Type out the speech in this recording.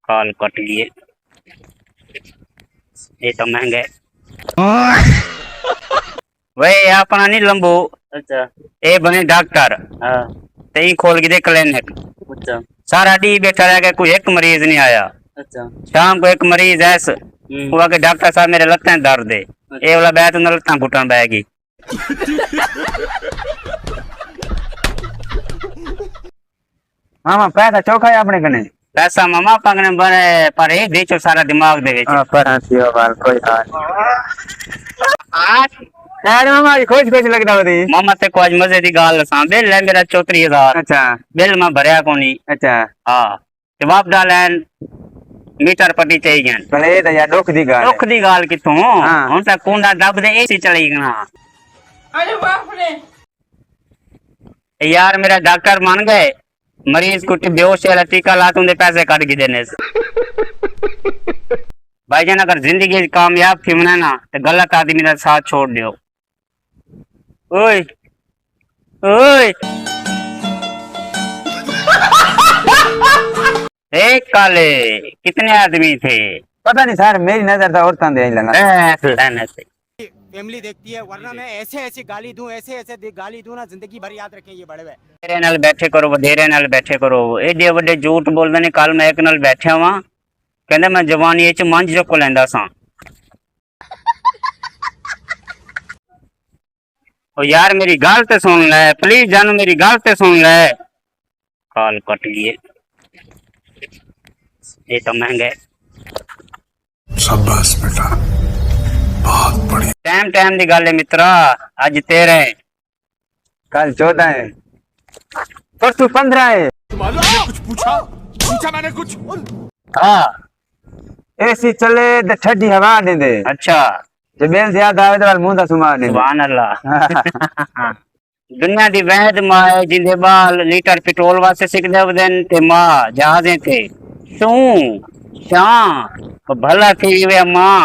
Call cut लिए। ये तो महंगे वही अपना नहीं लंबू। अच्छा। ये बने डॉक्टर हाँ। ते खोल के दे क्लिनिक। अच्छा। सारा डी बैठा रह गया, कोई एक मरीज नहीं आया। अच्छा। शाम को एक मरीज ऐस हुआ कि डॉक्टर साहब मेरे लत्तें दर्द है। ये वाला बैठ तो लत्तां घुटन बैगी। मामा पैसा चौखा है अपने कने। पैसा मामा पगने बने पर ये बेचो सारा दिमाग दे विच। पर हंसियो बाल कोई हाल यार मामा खुश खुश लगदा होती। मामा ते को आज मजे दी गाल दसा, बिल है मेरा 34,000। अच्छा। बिल मैं भरया कोनी। अच्छा। हाँ जवाब डालन मीटर पट्टी चाहिए। भले तो यार दुख दी गाल दुख दी गाल किथों हाँ। हुन तक कुंडा दब दे एसी चली गना। अरे बाप रे। यार मेरा डॉक्टर मान गए, मरीज को बेहोश वाला टीका लातूं दे पैसे काट के देने से। भाईजान अगर जिंदगी कामयाब थी मना ना तो गलत आदमी का साथ छोड़ दियो। ओए ओए एक काले कितने आदमी थे पता नहीं सर, मेरी नजर तो औरतां दे लगा। फैमिली देखती है, वरना मैं ऐसे ऐसे गाली दूं, ऐसे ऐसे गाली दूं ना, जिंदगी भर याद रखें ये बड़े हुए। तेरे नाल बैठे करो, वधेरे नाल बैठे करो। एडे वड्डे झूठ बोलदे ने। कल मैं एक नाल बैठा हुआ कहंदा मैं जवानी च मंझ चुक लैंदा सा। ओ यार मेरी गल ते सुन ले प्लीज जानू, मेरी गल ते सुन ले। कॉल कट लिए। ये तो महंगे। शाबाश बेटा, बहुत बढ़िया। टाइम टाइम दी गल है मित्रा। आज 13 है, कल 14 है, परसों 15 है। कुछ पूछा मैंने कुछ। हाँ एसी चले तो ठंडी हवा दे दे। अच्छा जब बेल ज्यादा आवे तो मुंह दा सुमा दे। सुभान अल्लाह। दुनिया दी वहद माए जिंदे बाल लीटर पेट्रोल वास्ते सिकदे वदन ते मां जहाजें थे शू शां भला थी वे मां।